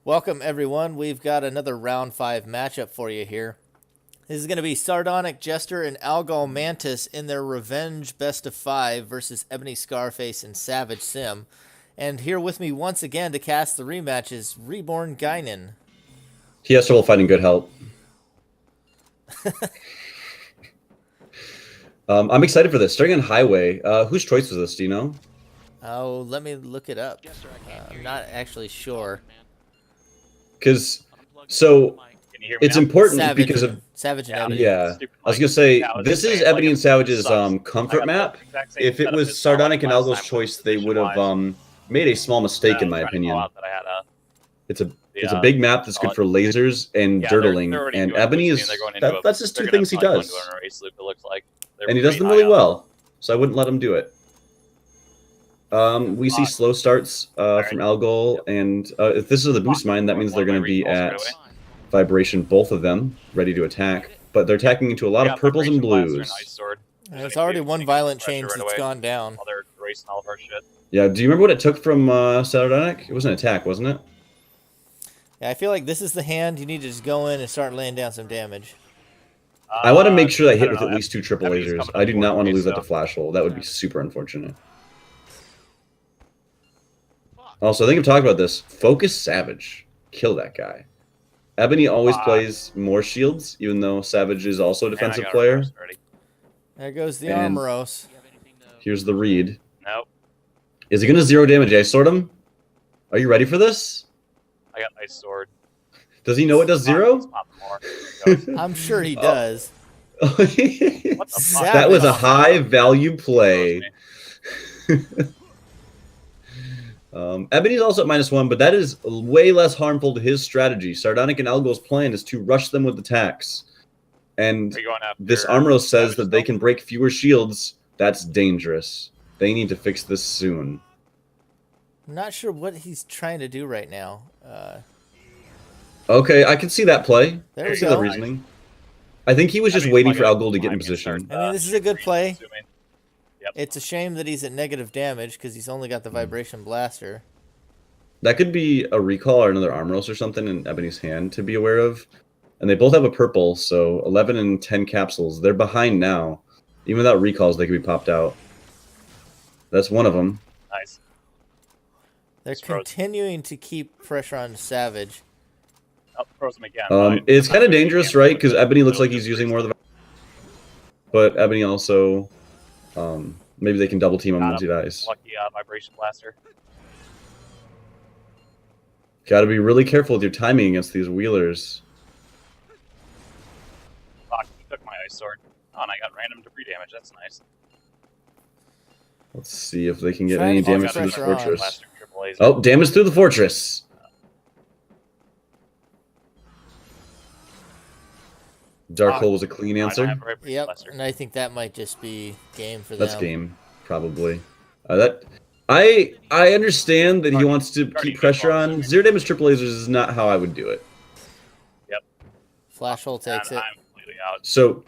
Welcome, everyone. We've got another round 5 matchup for you here. This is going to be Sardonic, Jester, and Algol Mantis in their revenge best of 5 versus Eb0ny, Scarface, and Savage Sim. And here with me once again to cast the rematch is Reborn Gaignun. He has trouble finding good help. I'm excited for this. Starting on Highway, whose choice was this? Do you know? Oh, let me look it up. I'm not actually sure. Because, so, it's important Savage because of... Savage and Eb0ny. Yeah, I was going to say, this is Eb0ny and Savage's comfort map. If it was Sardonic and Algol's choice, they would have made a small mistake, in my opinion. It's a big map that's good for lasers and dirtling, and Eb0ny is... That's just two things he does. And he does them really well, so I wouldn't let him do it. We see slow starts from Algol, and if this is the boost mine, that means they're going to be at vibration, both of them, ready to attack. But they're attacking into a lot of purples and blues. There's already one violent change that's gone down. Yeah, do you remember what it took from Sardonic? It was an attack, wasn't it? Yeah, I feel like this is the hand you need to just go in and start laying down some damage. I want to make sure I hit with at least 2 triple lasers. I do not want to lose that to Flash Hole. That would be super unfortunate. Also, I think I've talked about this. Focus Savage. Kill that guy. Eb0ny always plays more shields, even though Savage is also a defensive player. There goes the Armoros. Here's the read. Nope. Is he going to 0 damage Ice Sword him? Are you ready for this? I got Ice Sword. Does he know it does 0? I'm sure he does. That was a high value play. Eb0ny's also at -1, but that is way less harmful to his strategy. Sardonic and Algol's plan is to rush them with attacks. And this Armoros says that they can break fewer shields. That's dangerous. They need to fix this soon. I'm not sure what he's trying to do right now. Okay, I can see that play. There I we see go. the reasoning. I think he was just waiting for Algol to get in position. I mean, this is a good play. Yep. It's a shame that he's at negative damage because he's only got the Vibration Blaster. That could be a recall or another Armoros or something in Eb0ny's hand to be aware of. And they both have a purple, so 11 and 10 capsules. They're behind now. Even without recalls, they could be popped out. That's one of them. Nice. They're continuing to keep pressure on Savage. Oh, froze him again. It's kind of dangerous, right? Because Eb0ny looks like he's using more of the... But Eb0ny also... maybe they can double team him once he dies. Lucky Vibration Blaster. Gotta be really careful with your timing against these wheelers. Fuck, he took my Ice Sword. Oh, and I got random debris damage. That's nice. Let's see if they can get any damage through this pressure on. fortress. Oh, damage through the fortress! Dark Hole was a clean answer. Yep, and I think that might just be game for them. That's game, probably. I understand that he wants to keep pressure on. 0 damage triple lasers is not how I would do it. Yep. Flash Hole takes it. I'm completely out. So,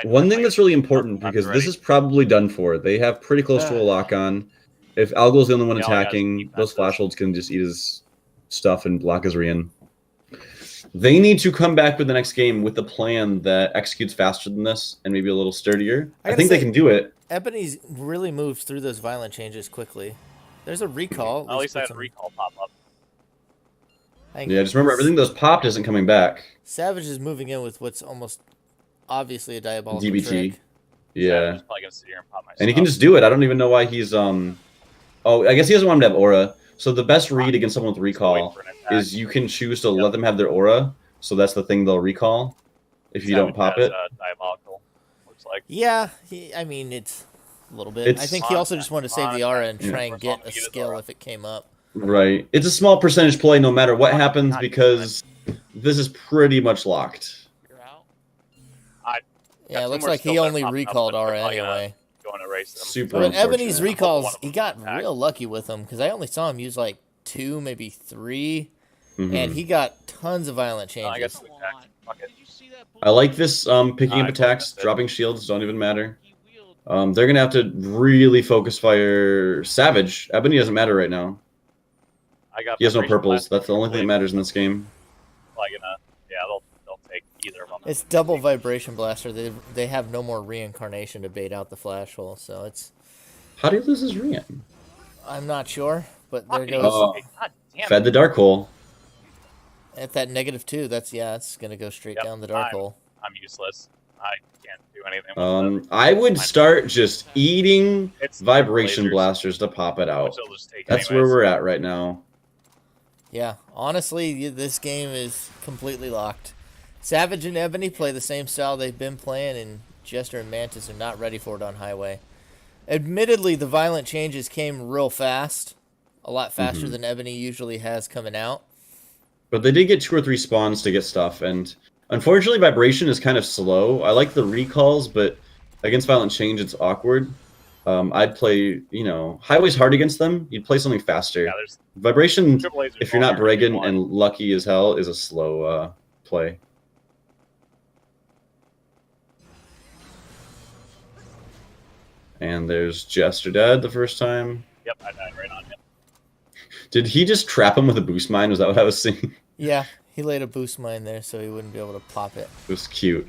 one thing that's really important, because this is probably done for, they have pretty close to a lock-on. If Algol's the only one attacking, those flash holds can just eat his stuff and block his re-in. They need to come back with the next game with a plan that executes faster than this and maybe a little sturdier. I think they can do it. Eb0ny's really moved through those violent changes quickly. There's a recall. At least I had a recall pop up. Yeah, just remember, everything that's popped isn't coming back. Savage is moving in with what's almost obviously a diabolical DBT. trick. Yeah. Probably gonna sit here and pop my And he can just do it. I don't even know why he's... Oh, I guess he doesn't want him to have aura. So the best read against someone with recall is you can choose to let them have their aura. So that's the thing they'll recall if you don't pop it. Diabolical, looks like. Yeah, I mean, it's a little bit. I think he also just wanted to save the aura and try and get a skill if it came up. Right. It's a small percentage play no matter what happens because this is pretty much locked. You're out. Yeah, it looks like he only recalled aura anyway. Going to erase them. Super But unfortunate. Eb0ny's recalls, he got real lucky with them because I only saw him use like 2, maybe 3, and he got tons of violent changes. I guess I like this picking up attacks, dropping shields, don't even matter. They're going to have to really focus fire Savage. Eb0ny doesn't matter right now. I got He has no Vibration purples. Blast. That's the only thing that matters in this game. Like yeah, they'll take either of them. It's double Vibration Blaster. They have no more reincarnation to bait out the flash hole, so it's... How do you lose his Rian? I'm not sure, but there goes... Oh, God damn fed it. the dark hole. At that -2, that's, yeah, it's going to go straight down the dark hole. I'm useless. I can't do anything with that. I would start just eating It's Vibration lasers, Blasters to pop it out. which they'll just take That's anyways. where we're at right now. Yeah, honestly, this game is completely locked. Savage and Eb0ny play the same style they've been playing, and Jester and Mantis are not ready for it on Highway. Admittedly, the violent changes came real fast, a lot faster than Eb0ny usually has coming out. But they did get 2 or 3 spawns to get stuff, and unfortunately, Vibration is kind of slow. I like the recalls, but against Violent Change, it's awkward. I'd play, you know, Highway's hard against them. You'd play something faster. Yeah, Vibration, triple lasers if you're not vulnerable if you Bregan want. and lucky as hell, is a slow play. And there's Jester dead the first time. Yep, I died right on him. Did he just trap him with a boost mine? Was that what I was seeing? Yeah, he laid a boost mine there so he wouldn't be able to pop it. It was cute.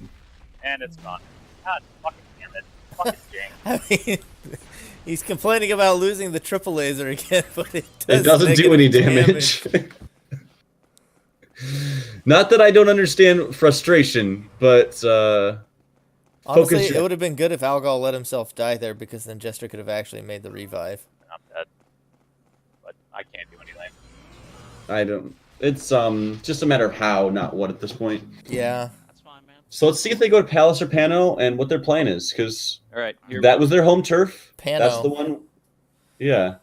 And it's gone. God fucking damn it. Fucking Jing. I mean, he's complaining about losing the triple laser again, but it Doesn't do any damage. Not that I don't understand frustration, but Honestly, focus. it would have been good if Algol let himself die there, because then Jester could have actually made the revive. I'm dead. But I can't do anything. I don't. It's just a matter of how, not what at this point. Yeah. That's fine, man. So let's see if they go to Palace or Pano and what their plan is, because All right, that was their home turf. Pano. That's the one. Yeah.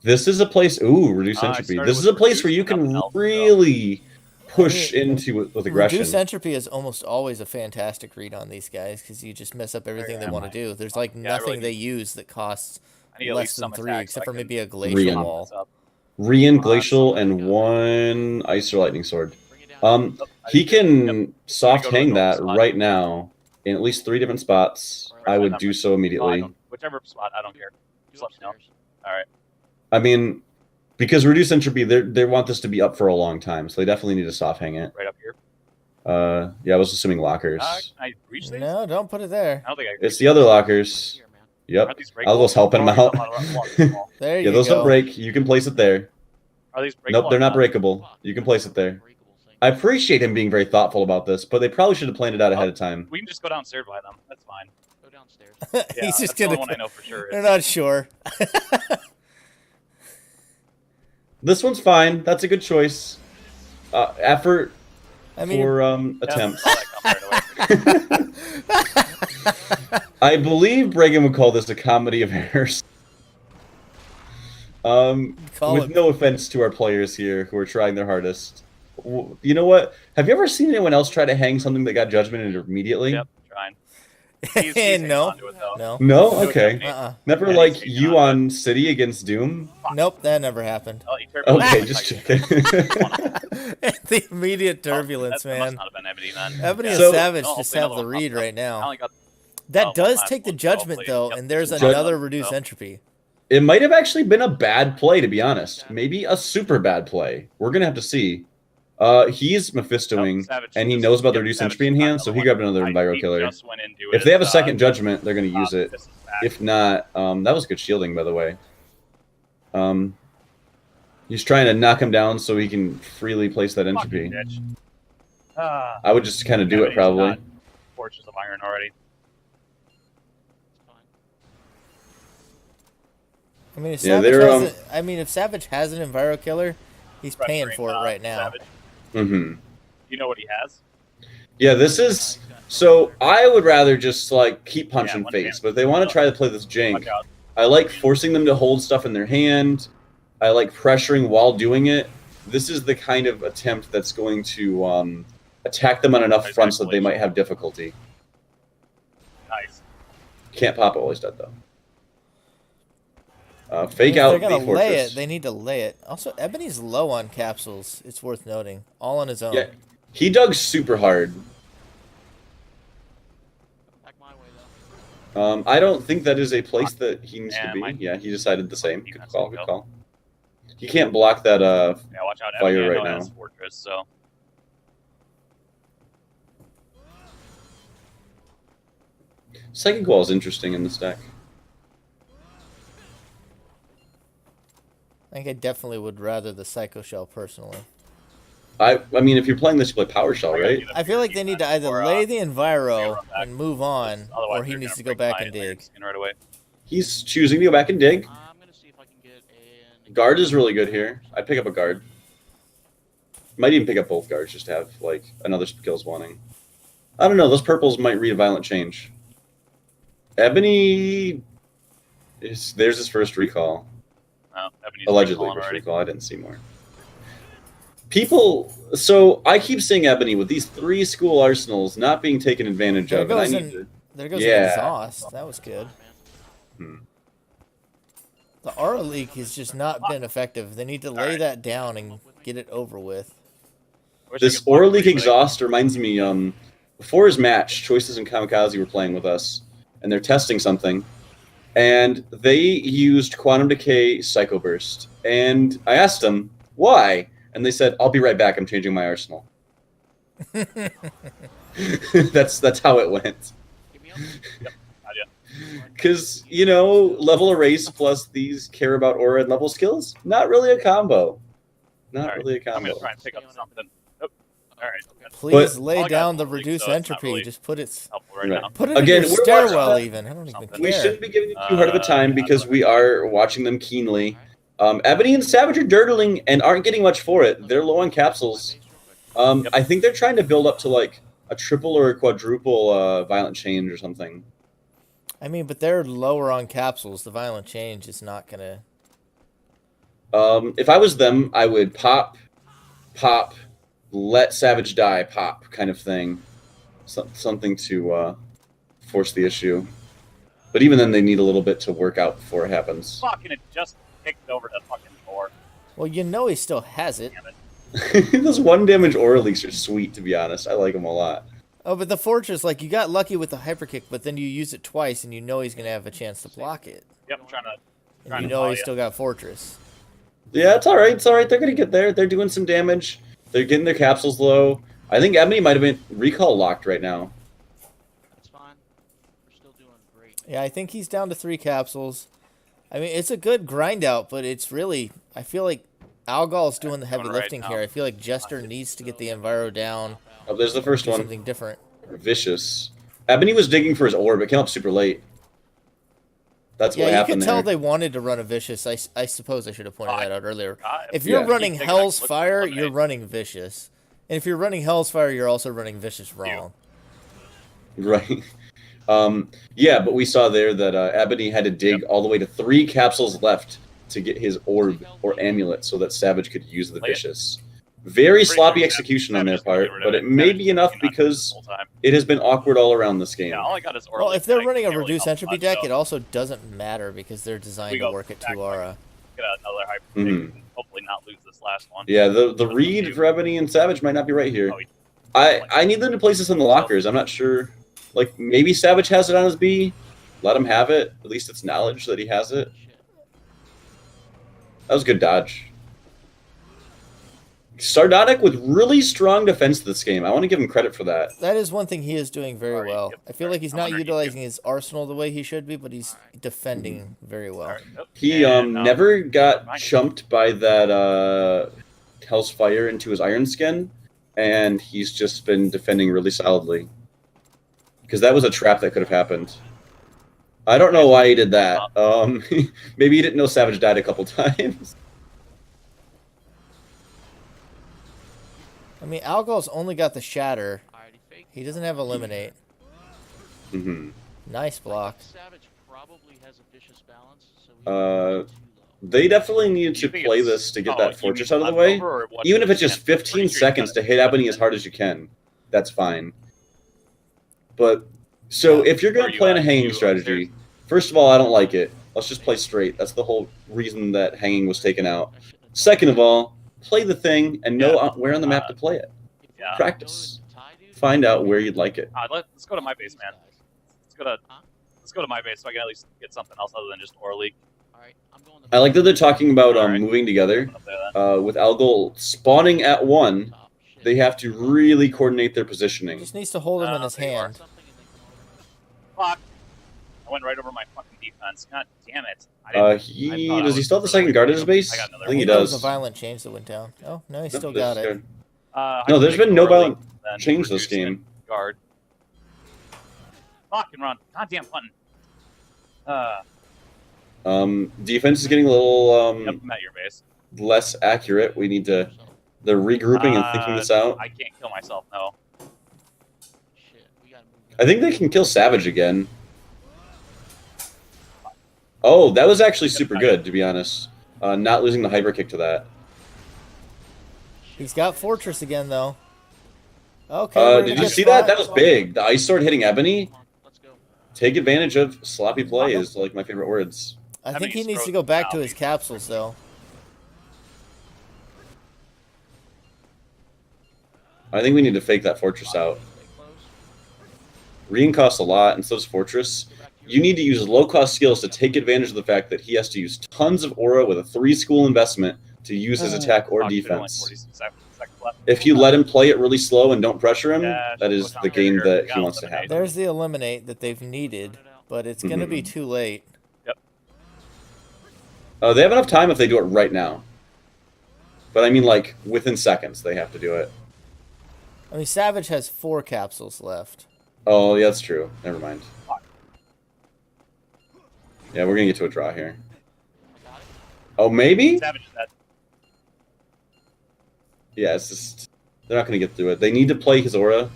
This is a place. Ooh, reduce I entropy. started This is with a place where reduce you and can nothing else, so- really push into it with aggression. Reduce entropy is almost always a fantastic read on these guys, because you just mess up everything they want to do. There's like Yeah, I really nothing they use that costs I need at less least than some 3, attacks so except I for can maybe a glacial Rian. wall. this up. Rian, Glacial, and 1 Ice or Lightning Sword. Bring it down. He can soft Go to a hang normal that spot. right now in at least 3 different spots. I would do so immediately. Whichever spot, I don't care. Do Just let me know. upstairs. All right. I mean, because reduce entropy, they want this to be up for a long time, so they definitely need to soft hang it. Right up here. Yeah, I was assuming lockers. Can I reach these? No, don't put it there. I don't think I can It's the other lockers. Here, man. Yep. Aren't these breakable? Algo's helping him Oh, out. There you Yeah, those go. don't break. You can place it there. Are these breakable? Nope, they're or not breakable. You can place it there. Breakable thing. I appreciate him being very thoughtful about this, but they probably should have planned it out ahead of time. We can just go downstairs by them. That's fine. Go downstairs. Yeah, He's just that's the gonna. only one I know for sure. They're not sure. This one's fine. That's a good choice. Effort I mean, for Yeah, attempts. I'll let it come right away. I believe Bregan would call this a comedy of errors. Call With it. no offense to our players here who are trying their hardest. You know what? Have you ever seen anyone else try to hang something that got judgmented immediately? Yep, trying. He's hanging No. on to it, though. No. No? No Okay. judgment. Never Yeah, like he's you hanging on on City against Doom? Nope, that never happened. Oh, he turned Okay, back. just Like, checking. The immediate turbulence, that must man. not have been Eb0ny then. Eb0ny and So- Savage Oh, just hopefully have another the one read pops up. right I now. only got That one does last take the one, so judgment, hopefully- though, yep. and there's Judge- another reduce So- entropy. It might have actually been a bad play, to be honest. Maybe a super bad play. We're going to have to see. He's Mephistoing, Nope, Savage and he just- knows about the yep, reduced Savage entropy in just got hand, so he another grabbed one. another Enviro He Killer. just went into If his, they have a second judgment, they're going to use it. this is back. If not, that was good shielding, by the way. He's trying to knock him down so he can freely place that entropy. Fucking bitch. Ah, I would just kind of do it, Eb0ny's probably. got Fortress of Iron already. It's fine. I mean, if Yeah, Savage they're, has if Savage has an Enviro Killer, he's paying Pressuring, for it right now. Savage. Mm-hmm. You know what he has? Yeah, this is... So, I would rather just, like, keep punching one face, hand. but if they want to try to play this jank, Watch out. I like forcing them to hold stuff in their hand. I like pressuring while doing it. This is the kind of attempt that's going to attack them on enough fronts that they might have difficulty. Nice. Can't pop it while he's dead, though. Fake If out they're the gonna lay fortress. it, they need to lay it. Also, Eb0ny's low on capsules. It's worth noting. All on his own. Yeah, he dug super hard. Back my way, though. I don't think that is a place that he needs to Yeah, be. mine- Yeah, he decided the same. Good Defense call, will good go. call. He can't block that Yeah, watch out. fire Eb0ny, I right know, now. has Fortress, so. Psychic Wall is interesting in this deck. I think I definitely would rather the Psycho Shell personally. I mean, if you're playing this, you play Power Shell, right? I feel like they need to either lay the Enviro and move on, or he needs to go back and dig. Right away. He's choosing to go back and dig. I'm gonna see if I can get a Guard is really good here. I'd pick up a guard. Might even pick up both guards just to have, like, another skills wanting. I don't know. Those purples might read a Violent Change. Eb0ny there's his first recall. Oh, Eb0ny's Allegedly recalling first already. recall. I didn't see more. People, so I keep seeing Eb0ny with these 3 school arsenals not being taken advantage There of. And I goes need to, There goes Yeah. an exhaust. That was good. Hmm. The aura leak has just not been effective. They need to lay that down and get it over with. This Aura Leak exhaust reminds me, before his match, Choices and Kamikaze were playing with us, and they're testing something, and they used Quantum Decay Psycho Burst. And I asked them, why? And they said, I'll be right back, I'm changing my arsenal. That's how it went. Give me up. Yep. Because, you know, level erase plus these care about aura and level skills, not really a combo. Not really a I'm combo. gonna try and pick up something. Oh, all right. That's Please But- lay All I got down is the a leak, reduced so it's not entropy. really Just put it helpful right Right. now. put it Again, in your we're watching stairwell that. even. I don't even Something. We care. shouldn't be giving it too hard of a time because we Alright. are watching them keenly. Eb0ny and Savage are dirtling and aren't getting much for it. They're low on capsules. I think they're trying to build up to like a triple or a quadruple Violent Change or something. I mean, but they're lower on capsules. The Violent Change is not gonna. If I was them, I would pop, let Savage die, pop kind of thing. Something to force the issue. But even then, they need a little bit to work out before it happens. Fucking it just kicked over the fucking door. Well, you know he still has it. Damn it. Those 1 damage Aura Leaks are sweet, to be honest. I like them a lot. Oh, but the Fortress, like, you got lucky with the hyper kick, but then you use it twice, and you know he's gonna have a chance to block it, Yep, I'm trying to. and you know he's still got Fortress. Yeah, it's all right. It's all right. They're gonna get there. They're doing some damage. They're getting their capsules low. I think Eb0ny might have been recall locked right now. That's fine. We're still doing great. Yeah, I think he's down to 3 capsules. I mean, it's a good grind out, but it's really, I feel like Algal's doing the heavy Going right lifting now. here. I feel like Jester needs to get the Enviro down, Oh, there's the first do one. something different. Vicious. Eb0ny was digging for his orb. It came up super late. That's Yeah, what you happened could tell there. they wanted to run a Vicious. I suppose I should have pointed that out earlier. If Yeah. you're running Keep taking Hell's that, look for Fire, eliminate. you're running Vicious. And if you're running Hell's Fire, you're also running Vicious wrong. Right. Yeah, but we saw there that Eb0ny had to dig all the way to 3 capsules left to get his orb or amulet so that Savage could use the Play it. Vicious. Very Pretty sloppy sure execution on Savage their is gonna part, get rid but of it may Savage be is enough gonna be nuts because the whole time. it has been awkward all around this game. Yeah, all I got is Well, Orly. if they're I running a can't really reduced help entropy much, deck, so it also doesn't matter because they're designed we to go work at back 2 aura. Get another hyper Mhm. and hopefully not lose this last one. Yeah, the read for Eb0ny and Savage might not be right here. Oh, he- I need them to place this in the lockers. I'm not sure. Like, maybe Savage has it on his B. Let him have it. At least it's knowledge that he has it. Shit. That was a good dodge. Sardonic with really strong defense this game. I want to give him credit for that. That is one thing he is doing very Alright, well. yep, I feel alright, like he's I'm not underneath utilizing his arsenal the way he should be, but he's Mm-hmm. defending very well. Alright, oh, He and, never got fine. chumped by that Hell's Fire into his Iron Skin, and he's just been defending really solidly. Because that was a trap that could have happened. I don't know why he did that. Maybe he didn't know Savage died a couple times. I mean, Algal's only got the Shatter. Alrighty, fake. He doesn't have Eliminate. hmm Nice block. Savage probably has a vicious balance, so he's Uh, too low. They definitely needed You to think play it's- this to get oh, that you Fortress mean out of the way. leftover or what Even you if it's just can? Pretty 15 sure you seconds got to it. hit Eb0ny as hard as you can. That's fine. But, so if you're going Where to you play on a at? hanging You strategy, upstairs? first of all, I don't like it. Let's just play straight. That's the whole reason that hanging was taken out. I shouldn't have done Second that. of all, play the thing and know Yeah. where on the map to play it. If we Yeah. go Practice. to the tie, dude, Find out where you'd like it. Let's go to my base, man. Let's go to Huh? let's go to my base so I can at least get something else other than just Orly. Alright, I'm going to I like that they're talking about Alright. moving together. Up there, then. With Algol spawning at 1, Oh, shit. they have to really coordinate their positioning. He just needs to hold him in his There you are. hand. Something and they come over. Fuck. I went right over my fucking defense. God damn it. I thought I Does he was still have the further second guard at away his from base? him. I got I another think he There was does. a violent change that went down. Oh, no, he No, still there's got it. guard. I No, can there's take been no early, violent then change this reduce game. Guard. Fucking run. Goddamn button. Defense is getting a little Yep, I'm at your base. less accurate. We need to. They're regrouping and thinking this out. I can't kill myself, no. Shit, we gotta move. I think they can kill Savage again. Oh, that was actually super good, to be honest. Not losing the hyper kick to that. He's got Fortress again, though. Okay. we're Did gonna you get see that? five. That was big. The Ice Sword hitting Eb0ny. Come on, let's go. Take advantage of sloppy play is like my favorite words. I I think mean, he needs he's to go back to frozen his now. capsules, though. I think we need to fake that Fortress out. Stay close. Rean costs a lot, and so does Fortress. Go back to your You need to use low-cost skills to take advantage of the fact that he has to use tons of aura with a 3-school investment to use his attack or Fuck, there's only defense. 46 seconds left. If you let him play it really slow and don't pressure him, Yeah, that is the game that he wants to have. There's the eliminate that they've needed, but it's going to be too late. They have enough time if they do it right now. But I mean, like, within seconds, they have to do it. I mean, Savage has 4 capsules left. Oh, yeah, that's true. Never mind. Yeah, we're going to get to a draw here. I got it. Oh, maybe? Savage is dead. Yeah, it's just... They're not going to get through it. They need to play his aura.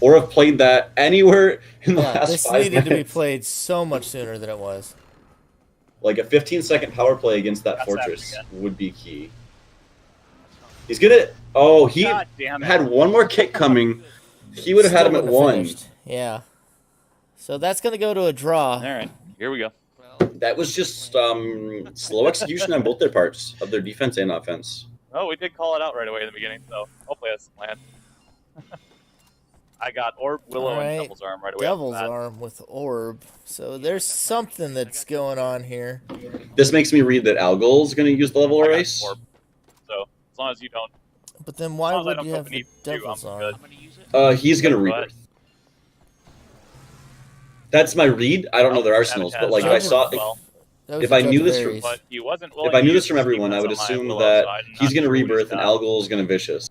Or have played that anywhere in the Yeah, last this 5 needed minutes. to be played so much sooner than it was. Like, a 15-second power play against that Got Fortress Savage would be key. He's good at... Oh, he God damn it. had one more kick coming. He would have had Still him at wouldn't have 1. finished. Yeah. So that's going to go to a draw. Alright, here we go. Well, That was just slow execution on both their parts of their defense and offense. Oh, we did call it out right away in the beginning, so hopefully that's the plan. I got Orb, Willow, Alright. and Devil's Arm right away. Devil's after that. Arm with Orb. So there's something that's going on here. This makes me read that Algol's going to use the level I got erase. Orb. So, as long as you don't... But then why As long as I would don't you feel have the the need to, I'm Devil's Arm? good. I'm gonna use it. He's going to Go ahead. rebirth. That's my read. I don't know their arsenals, but like if I saw, Well, That was if the I knew Judge this of from- Aries. but he wasn't willing if I to knew use this from his everyone, I would defense on my assume Willow, that so I'm he's not going to sure what he's rebirth and got. Algol is going to vicious.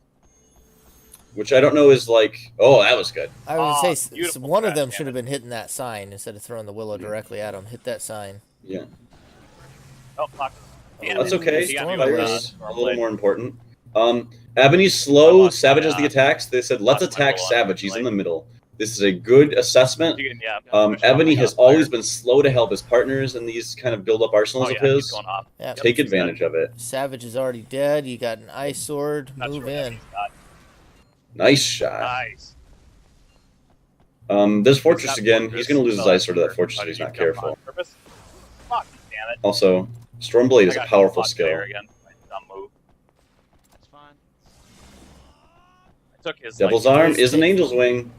Which I don't know is like, oh, that was good. I would Ah, say beautiful one of crash them should have damage. been hitting that sign instead of throwing the Willow directly at him. Hit that sign. Yeah, Oh, fuck. Damn that's it. okay. He got me Storm with Blade. that. Fire's a Storm little Blade. more important. Eb0ny's slow. lost Savage my, has the attacks. They said, let's lost my attack goal on Savage. He's in Blade. the middle. This is a good assessment. You can, yeah. Eb0ny has always been slow to help his partners in these kind of build-up arsenals Oh, of yeah, he's his. going off. Yeah. Take Yep, advantage of it. Savage is already dead. You got an Ice Sword. Not Move sure what in. he's got. Nice shot. Nice. There's Fortress It's that again. Fortress, He's going to lose his so Ice Sword to that that's Fortress why if he's did not you jump careful. on purpose? Fuck, damn it. Also, Stormblade is I a got powerful hot skill. player Again. My dumb move. That's fine. I took his Devil's like, Arm is an Angel's Wing.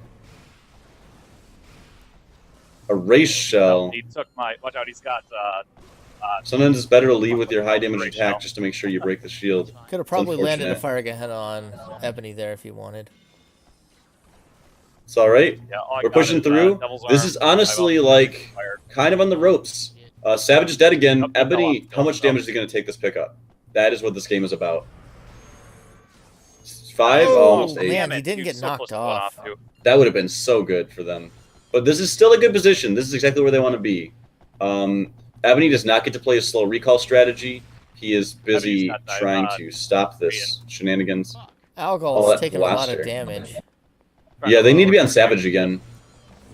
A Race Shell. He took my. Watch out, he's got. Sometimes it's better to leave with your high damage Race attack Shell. just to make sure you break the shield. Could have probably landed a unfortunate. Fire Gehenna on Eb0ny there if you wanted. It's alright. Yeah, all I We're got pushing is, through. Devil's This Arm. is honestly I got like fire. kind of on the ropes. Savage is dead again. Nope, he fell Eb0ny, off. how much damage is he going to take this pickup? That is what this game is about. 5? Oh, Almost 8. man, Damn he it, didn't you get were so close knocked to going off. too. That would have been so good for them. But this is still a good position. This is exactly where they want to be. Eb0ny does not get to play a slow recall strategy. He is busy got that, trying to stop this shenanigans. Fuck. Algol's that taking a lot blaster. of damage. Yeah, they need to be on Savage again.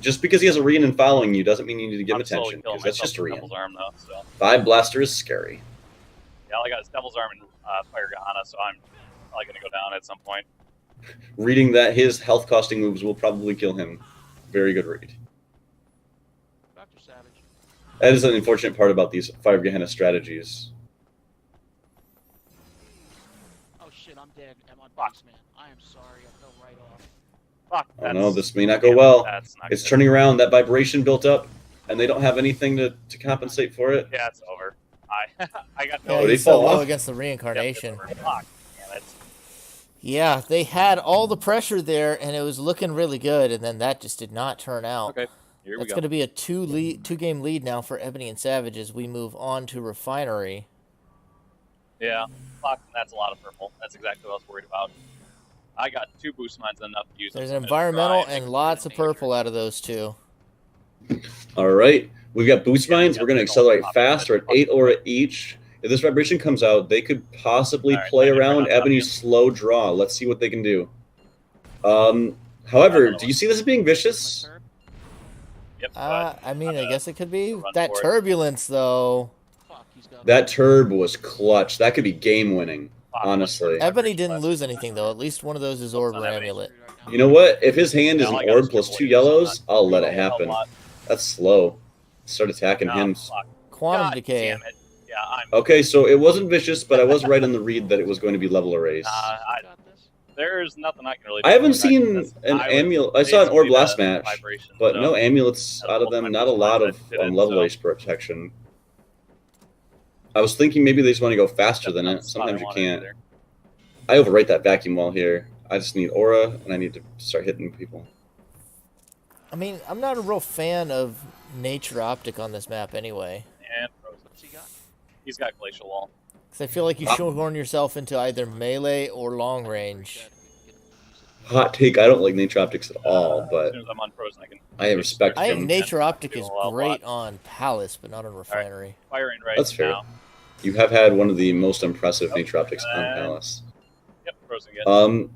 Just because he has a Rian and following you doesn't mean you need to give him I'm slowly attention, killing because that's myself just a with Rian. Devil's Arm though, so 5 Blaster is scary. yeah, all I got is Devil's Arm and Fire Gehenna, so I'm probably gonna go down at some point. Reading that his health costing moves will probably kill him. Very good read. Dr. Savage. That is an unfortunate part about these 5 Gehenna strategies. Oh shit, I'm dead. I'm on Fuck. base, man. I am sorry. I fell right off. Fuck. Oh That's, no, this may not go damn, well. That's not It's good. turning around. That vibration built up, and they don't have anything to compensate for it. Yeah, it's over. I got Yeah, no. they he's so fall low off? against the reincarnation. Fuck, damn it. Yeah, they had all the pressure there, and it was looking really good, and then that just did not turn out. Okay, here we That's go. going to be a two-game lead now for Eb0ny and Savage as we move on to Refinery. Yeah, fuck, that's a lot of purple. That's exactly what I was worried about. I got 2 boost mines enough to use. There's them, an so I'm gonna environmental try and lots of purple out of those two. All right, we've got boost Yeah, mines. yeah, We're going to they're accelerate going fast. We're at 8 aura each. If this vibration comes out, they could possibly All right, play landed right around on top of you. Eb0ny's slow draw. Let's see what they can do. However, do you see this as being vicious? Yep. I mean, I guess it could be. run That for it. turbulence, though. Fuck, he's got That turb was clutch. That could be game winning, honestly. Eb0ny didn't lose anything, though. At least one of those is orb or amulet. You know what? If his hand is Yeah, all I an got orb is plus triple 2 waves, so I'm yellows, not I'll let it doing a hell of a happen. lot. That's slow. Start attacking him. Fuck. Quantum God decay. Damn it. Yeah, I'm. Okay, so it wasn't vicious, but I was right on the read that it was going to be level erase. There's nothing I can really do. I haven't to protect seen this. an was amulet. I saw an orb basically last the match, vibration, but so no amulets that's out of what them. my Not a boost lot mines of did it, level so- erase protection. I was thinking maybe they just want to go faster than it. That's not Sometimes you what I wanted can't. either. I overrate that vacuum wall here. I just need aura, and I need to start hitting people. I mean, I'm not a real fan of Nature Optic on this map anyway. And frozen. What's he got? He's got glacial wall. Because I feel like you shoehorn yourself into either melee or long range. Hot take, I don't like nature optics at all, As but soon as I'm unfrozen, I can. I respect I him. think Nature Optic Do is a lot. great on Palace, but not on Refinery. Firing right That's fair. now. You have had one of the most impressive nature optics on and- Palace. Yep, frozen again.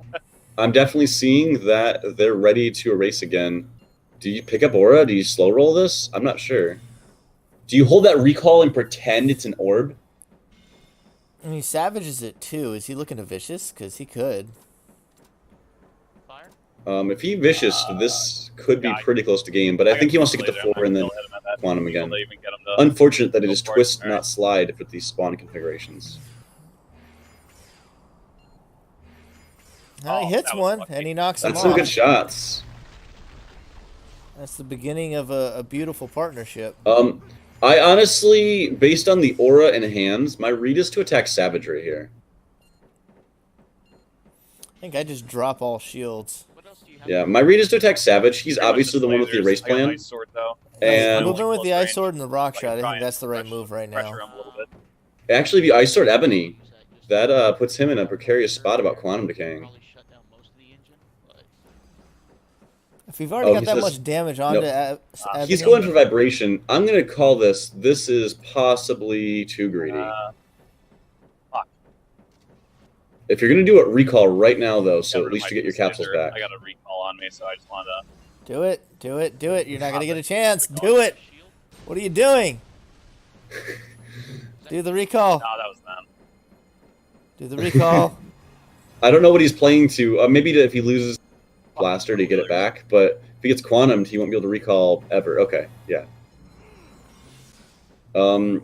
I'm definitely seeing that they're ready to erase again. Do you pick up aura? Do you slow roll this? I'm not sure. Do you hold that recall and pretend it's an orb? I mean, Savage is it too. Is he looking to Vicious? Because he could. Fire? If he vicious, this could be Yeah, pretty close to game, but I think he wants to get the Later, I'm 4 and not then gonna hit him at that quantum until again. they even get him to- Unfortunate that it Go is for it. twist, Alright. not slide with these spawn configurations. No, he Oh, hits that was one, lucky. and he knocks him That's some off. good shots. That's the beginning of a beautiful partnership. I honestly, based on the aura and hands, my read is to attack Savagery here. I think I just drop all shields. What else do you have? Yeah, my read is to attack Savage. He's Pretty much obviously just the one with the lasers. erase I got plan. my sword, though. And Moving with the Close Ice range. Sword and the Rock I Shot, I try think and that's the right pressure- move right Pressure now. him a little bit. actually, if you ice sword Eb0ny, that puts him in a precarious spot about quantum decaying. Probably shut down most of the engine, but If you've already Oh, got he that says- much damage onto Nope. Eb0ny, He's going for vibration. I'm going to call this. This is possibly too greedy. Fuck. If you're going to do it, recall right now, though, so Got at rid least of you my get your boost capsules laser. back. I got a recall on me, so I just wanted to. do it, do it, do it. You're not gonna get a chance. Do it. shield. What are you doing? Do the recall. No, that was them. Do the recall. I don't know what he's playing to. Maybe if he loses blaster to get it back, but if he gets quantumed, he won't be able to recall ever. Okay, yeah. Fuck.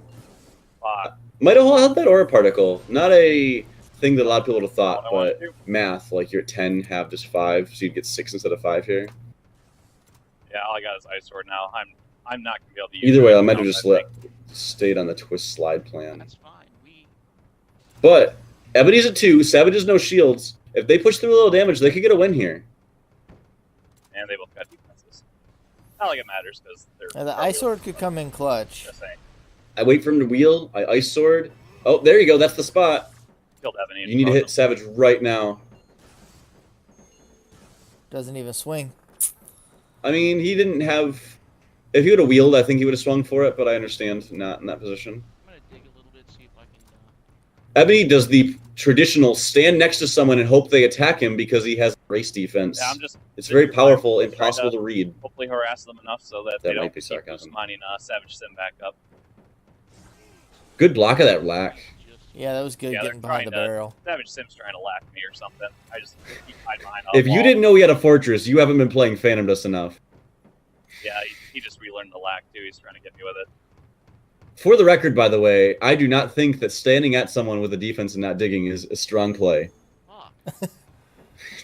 Might have held that aura particle. Not a thing that a lot of people would have thought, What I wanted but to do. math, like you're at 10, have just 5, so you'd get 6 instead of 5 here. Yeah, all I got is ice sword now. I'm not gonna be able to use Either way, I anything might have else, just I think. stayed on the twist slide plan. That's fine. We But Eb0ny's at 2, Savage has no shields. If they push through a little damage, they could get a win here. And they both got defenses. Not like it matters because they're. Now, the Ice Sword could come in clutch. Just saying. I wait for him to wheel. I ice sword. Oh, there you go. That's the spot. Killed Eb0ny. You need to hit Savage right now. Doesn't even swing. I mean, he didn't have. If he would have wheeled, I think he would have swung for it, but I understand not in that position. I'm gonna dig a little bit, see if I can. Eb0ny does the traditional stand next to someone and hope they attack him because he has race defense. Yeah, I'm just. It's very powerful, I'm trying impossible to read. Hopefully harass them enough so that, That they might don't be keep sarcasm. boost mining Savage Sim back up. Good block of that lack. Yeah, that was good Yeah, getting they're behind the trying to- barrel. Savage Sim's trying to lack me or something. I just keep hiding behind. If you didn't know he had a fortress, you haven't been playing Phantom Dust enough. Yeah, he just relearned the lack too. He's trying to get me with it. For the record, by the way, I do not think that standing at someone with a defense and not digging is a strong play. Fuck.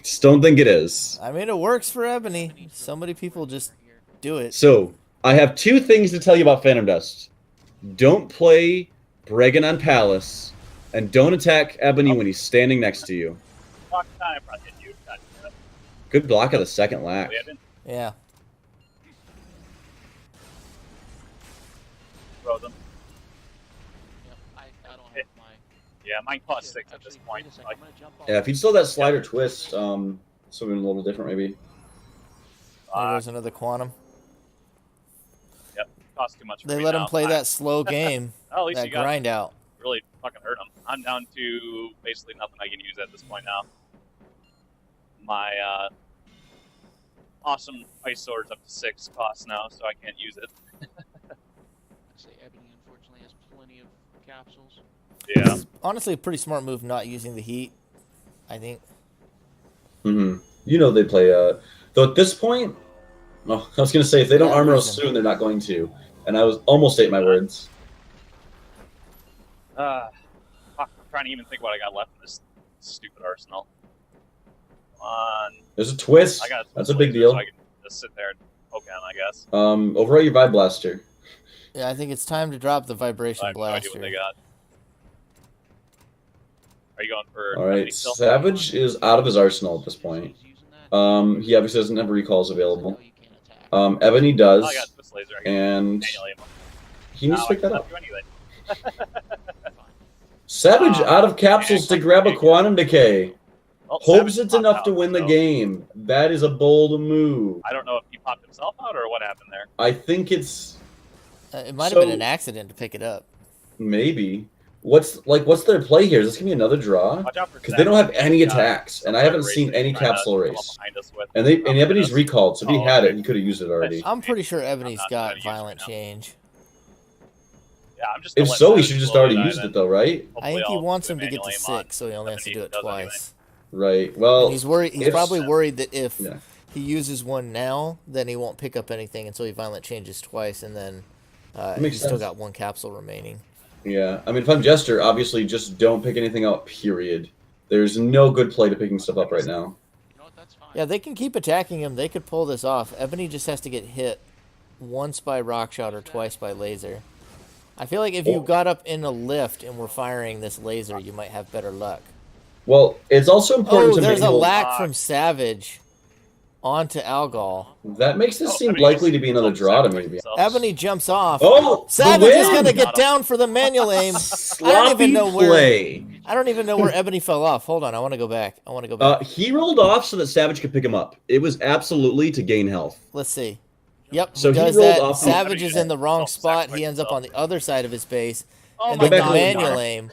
Just don't think it is. I mean, it works for Eb0ny. So many people just do it. So, I have 2 things to tell you about Phantom Dust. Don't play Bregan on Palace, and don't attack Eb0ny when he's standing next to you. Good block of the second lack. Yeah. Throw them. Yep, I don't have my... Yeah, mine costs 6 at this Actually, point. wait a second, Like, I'm gonna jump off. Yeah, if he'd still that slider twist, something a little different maybe. There goes another quantum. Yep, costs too much for They me let now. him play that slow game, Oh, at least that you got grind out. really fucking hurt him. I'm down to basically nothing I can use at this point now. My awesome ice sword's up to 6 costs now, so I can't use it. I say Eb0ny unfortunately has plenty of capsules. Yeah. Honestly, a pretty smart move not using the heat, I think. Mm-hmm. You know they play, though at this point, oh, I was going to say, if they don't armor us soon, they're not going to. And I was almost ate my words. Fuck, I'm trying to even think what I got left in this stupid arsenal. Come on. There's a twist. I got That's a big deal. So I can just sit there and poke on, I guess. Overwrite your Vibe Blaster. Yeah, I think it's time to drop the vibration I have no idea blaster. what they got. Are you going for... Alright, Savage is out of his arsenal at this point. He obviously doesn't have recalls available. Eb0ny does, Oh, I got this laser. and he needs to pick that up. Do anything. Savage out of capsules to grab a Quantum Decay. Well, Hopes Savage it's popped enough out, to win the so game. That is a bold move. I don't know if he popped himself out or what happened there. I think it's... It might have been an accident to pick it up. Maybe. What's their play here? Is this gonna be another draw? Watch out for Because they don't have any Savage. attacks, and I haven't seen any capsule race. And Eb0ny's recalled, so if he had it, he could have used it already. I'm pretty sure Eb0ny's not got gonna use it violent right now. change. Yeah, I'm just If so, he should just already used it, though, right? I think he wants him to get to 6, so he only has to do it twice. Right. Well, And he's worried. He's probably worried that if Yeah. he uses one now, then he won't pick up anything until he violent changes twice, and then he's still sense. got 1 capsule remaining. Yeah. I mean, if I'm Jester, obviously just don't pick anything up, period. There's no good play to picking stuff up right now. You know what, that's fine. Yeah, they can keep attacking him. They could pull this off. Eb0ny just has to get hit once by rock shot or twice by laser. I feel like if you got up in a lift and were firing this laser, you might have better luck. Well, it's also important Oh, to there's make a lack from Savage onto Algol. That makes this seem likely to be another draw to me. Eb0ny jumps off. Oh, Savage is win! gonna get down for the manual aim. Sloppy play. I don't even know where Eb0ny fell off. Hold on, I want to go back. He rolled off so that Savage could pick him up. It was absolutely to gain health. Let's see. Yep, So he he does rolled that. off- Savage is in the wrong spot. He ends up on the other side of his base. And my then the God. manual aim,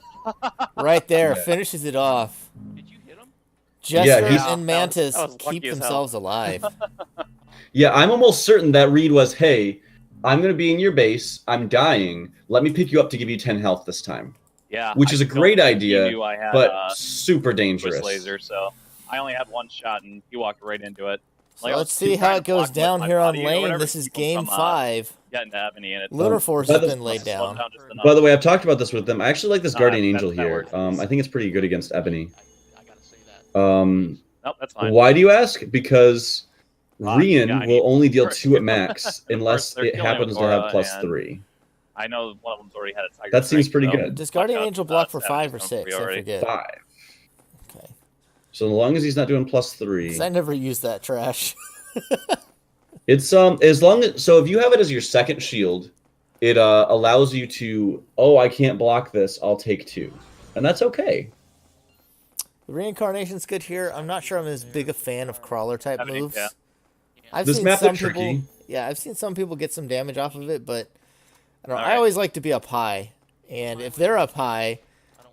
right there, Yeah. finishes it off. Did you hit him? Jester he's- and Mantis that was lucky keep as hell. themselves alive. Yeah, I'm almost certain that read was, hey, I'm going to be in your base. I'm dying. Let me pick you up to give you 10 health this time. Yeah, Which is a great don't think idea, he knew I had, but super dangerous. twist laser, so I only had 1 shot and he walked right into it. So Like, I let's was see how trying it to goes block with down my here on body or lane. whatever This is to keep him game from, 5. Getting to Eb0ny and it Lunar Force by has the- been laid slowed down. down just enough. By the way, I've talked about this with them. I actually like this Guardian that- Angel that here. works. I think it's pretty good against Eb0ny. I gotta say that. Nope, that's fine. Why do you ask? Because Rian yeah, I will need- only deal of 2 at max unless they're it killing happens to Aurora have plus and- 3. I know one of them's already had a tiger. That seems strike, pretty so- good. Does Guardian Watch out, Angel block for Savage 5 or is 6? going I for you already. forget. 5. Okay. So as long as he's not doing plus 3. 'Cause I never use that trash. It's as long as so if you have it as your second shield, it allows you to I can't block this, I'll take 2. And that's okay. The reincarnation's good here. I'm not sure I'm as big a fan of crawler type Eb0ny, moves. yeah. I've This seen map some is people. tricky. Yeah, I've seen some people get some damage off of it, but I don't know. I Alright. always like to be up high, and if they're up high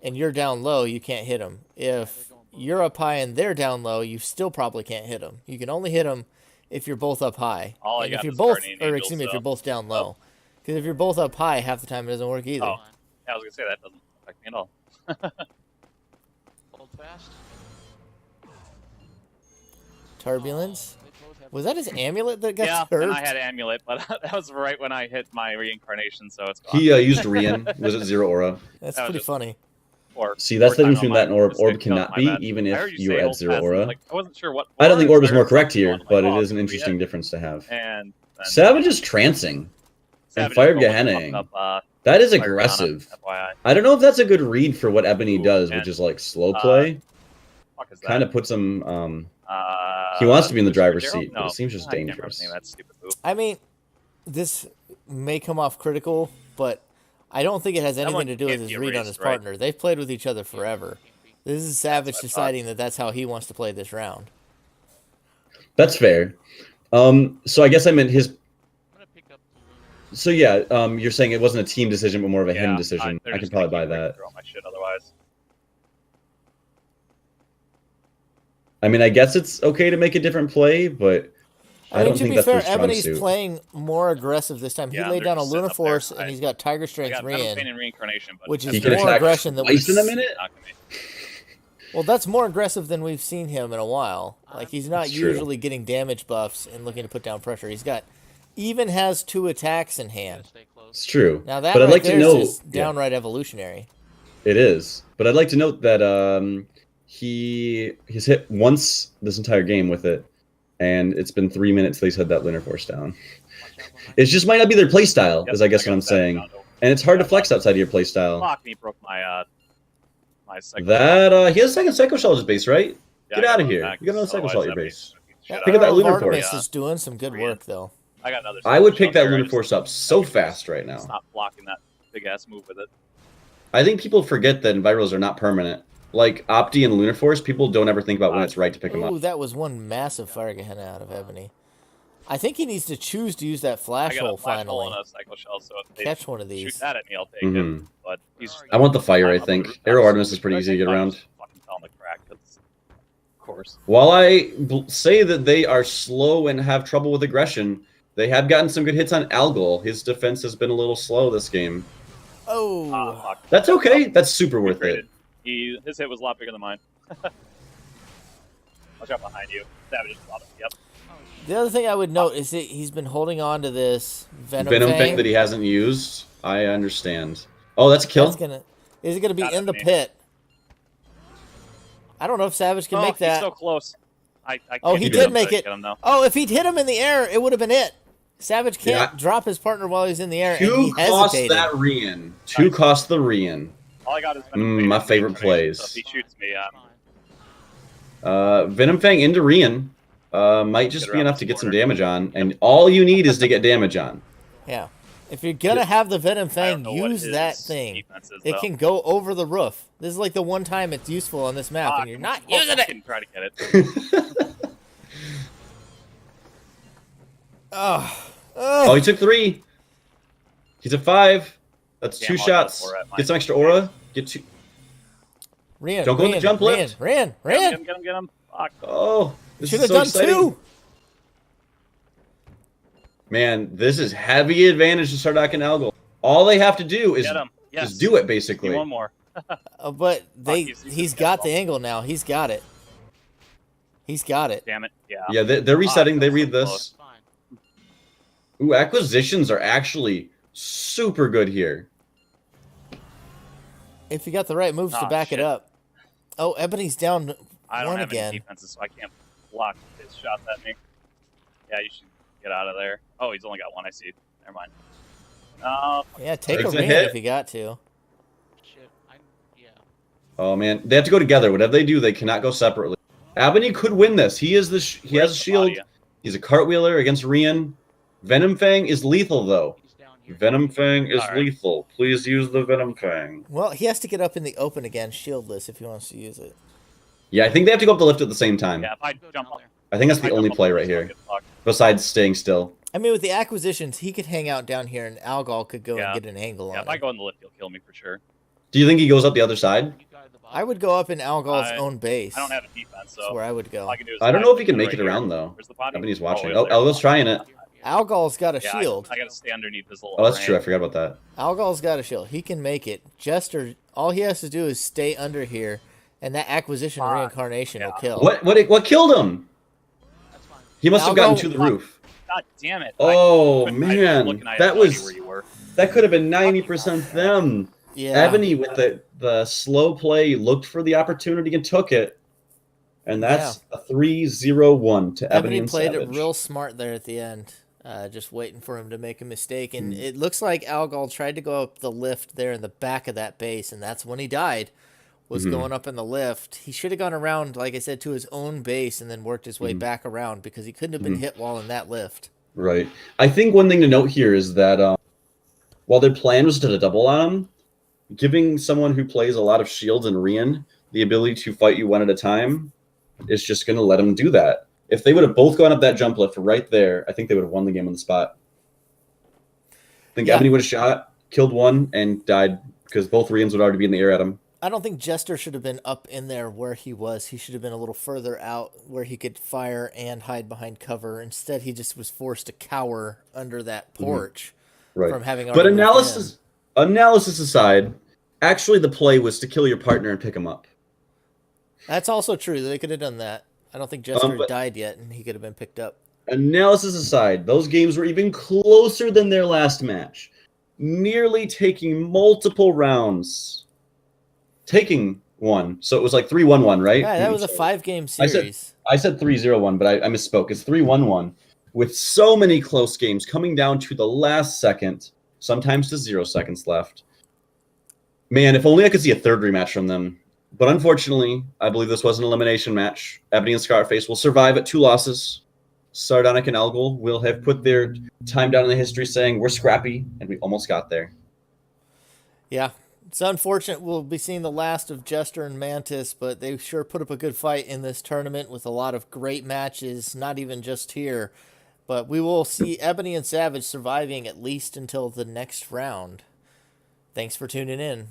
and you're down low, you can't hit them. If you're up high and they're down low, you still probably can't hit them. You can only hit them if you're both up high. All I and got if you're is both, Guardian or Angel, excuse me, if so- you're both down low, because if you're both up high, half the time it doesn't work either. Oh. Yeah, I was gonna say that doesn't affect me at all. Hold fast. Turbulence. They both have- Was that his amulet that got Yeah, hurt? and I had amulet, but that was right when I hit my reincarnation, so it's gone. He used Rian. Was it 0 aura? That's that was pretty just- funny. Or See, that's the time difference between on that and my Orb. mistake, Orb cannot my be, bad. even I if heard you you're say at hold 0 fast, aura. like, I wasn't sure what. I don't think Orb is more correct I here, was but like, it oh, is an we interesting hit. difference to have. And then Savage is trancing. Savage Fire is almost Gehenning. fucked up, That is aggressive. I don't know if that's a good read for what Eb0ny does, which is like slow play. Kind of puts him. He wants to be in the driver's seat, but it seems just dangerous. I mean, this may come off critical, but I don't think it has anything to do with his read on his partner. They've played with each other forever. This is Savage deciding that that's how he wants to play this round. That's fair. So I guess I meant his. So yeah, you're saying it wasn't a team decision, but more of a him decision. I can probably buy that. I mean, I guess it's okay to make a different play, but I don't think that's their strong suit. To be fair, Eb0ny's playing more aggressive this time. He laid down a Lunar Force, and he's got Tiger Strength which is more aggression than we've seen in a minute. Well, that's more aggressive than we've seen him in a while. Like, he's not usually getting damage buffs and looking to put down pressure. He's got, even has 2 attacks in hand. It's true. Now that but I'd like to know, is downright evolutionary. It is, but I'd like to note that he's hit once this entire game with it, and it's been 3 minutes that he's had that Lunar Force down. It just might not be their playstyle, is I guess what I'm saying, and it's hard to flex outside of your playstyle. Broke my that he has a second Psycho Shell at his base, right? Get out of here! You got another Psycho Shell at your base. Pick up that Lunar Force. Is doing some good work though. I would pick that Lunar Force up so fast right now. Stop blocking that big ass move with it. I think people forget that Enviros are not permanent. Like Opti and Lunar Force, people don't ever think about when it's right to pick them up. Ooh, that was one massive Fire Gehenna out of Eb0ny. I think he needs to choose to use that flash hole finally. Catch one of these. Shoot that at me, I'll take it. But I want the fire, I think. Arrow Artemis is pretty easy to get around. Of course. While I say that they are slow and have trouble with aggression, they have gotten some good hits on Algol. His defense has been a little slow this game. Oh. That's okay. That's super worth it. His hit was a lot bigger than mine. Watch out behind you. Savage is a lot of, yep. The other thing I would note is that he's been holding on to this Venom Fang that he hasn't used. I understand. Oh, that's a kill. Is it gonna be in the pit? I don't know if Savage can make that. He's so close. He did make it. Oh, if he'd hit him in the air, it would have been it. Savage can't drop his partner while he's in the air. 2 cost that Rian. 2 cost the Rian. All I got is my favorite plays. So if he shoots me, Venom Fang into Rian might just be enough to get some damage on, and all you need is to get damage on. Yeah. If you're going to have the Venom Fang, use that thing. It can go over the roof. This is like the one time it's useful on this map, and you're not using it. Try to get it. Oh, he took 3. He's at 5. That's 2 shots. Get some extra aura. Get 2. Don't go in the jump lift. Get him. Fuck. Oh, this should is have so done exciting. 2. Man, this is heavy advantage to Sardak and Algol. All they have to do is just do it, basically. One more. But he's got the angle now. He's got it. He's got it. Damn it. Yeah. Yeah, they're resetting. They read this. Ooh, acquisitions are actually super good here. If you got the right moves to back it up. Oh, Eb0ny's down I don't 1 have again. any defenses, so I can't block his shots at me. Yeah, you should get out of there. Oh, he's only got 1, I see. Never mind. Yeah, take a Rian if you got to. Shit, Oh man, they have to go together. Whatever they do, they cannot go separately. Eb0ny could win this. He is he has a shield. He's a cartwheeler against Rian. Venom Fang is lethal though. Venom Fang is lethal. Please use the Venom Fang. Well, he has to get up in the open again, shieldless, if he wants to use it. Yeah, I think they have to go up the lift at the same time. Yeah, if I jump up. I think that's the only play right here. Besides staying still. I mean, with the acquisitions, he could hang out down here, and Algol could go and get an angle on him. If I go in the lift, he'll kill me for sure. Do you think he goes up the other side? I would go up in Algol's own base. I don't have a defense, so that's where I would go. I don't know if he can make it around, though. Eb0ny's watching. Oh, Algol's trying it. Algol's got a shield. I gotta stay underneath his little. Oh, that's true. I forgot about that. Algol's got a shield. He can make it. Jester, all he has to do is stay under here, and that acquisition reincarnation will kill. What killed him? He must have gotten to the roof. God damn it! Oh man, that could have been 90% them. Yeah. Eb0ny with the slow play looked for the opportunity and took it. And that's a 3-0-1 to Eb0ny and played Savage. it real smart there at the end. just waiting for him to make a mistake. And it looks like Algol tried to go up the lift there in the back of that base, and that's when he died, was going up in the lift. He should have gone around, like I said, to his own base and then worked his way back around because he couldn't have been hit while in that lift. Right. I think one thing to note here is that while their plan was to double on him, giving someone who plays a lot of shields and Rian the ability to fight you one at a time is just going to let him do that. If they would have both gone up that jump lift right there, I think they would have won the game on the spot. I think Eb0ny would have shot, killed one, and died because both Rians would already be in the air at him. I don't think Jester should have been up in there where he was. He should have been a little further out where he could fire and hide behind cover. Instead, he just was forced to cower under that porch from having already analysis aside, actually the play was to kill your partner and pick him up. That's also true. They could have done that. I don't think Jester died yet, and he could have been picked up. Analysis aside, those games were even closer than their last match, nearly taking multiple rounds. Taking one. So it was like 3-1-1, right? Yeah, that was a 5-game series. I said 3-0-1, but I misspoke. It's 3-1-1 with so many close games coming down to the last second, sometimes to 0 seconds left. Man, if only I could see a third rematch from them. But unfortunately, I believe this was an elimination match. Eb0ny and Scarface will survive at 2 losses. Sardonic and Algol will have put their time down in the history saying, we're scrappy, and we almost got there. Yeah. It's unfortunate we'll be seeing the last of Jester and Mantis, but they sure put up a good fight in this tournament with a lot of great matches, not even just here. But we will see Eb0ny and Savage surviving at least until the next round. Thanks for tuning in.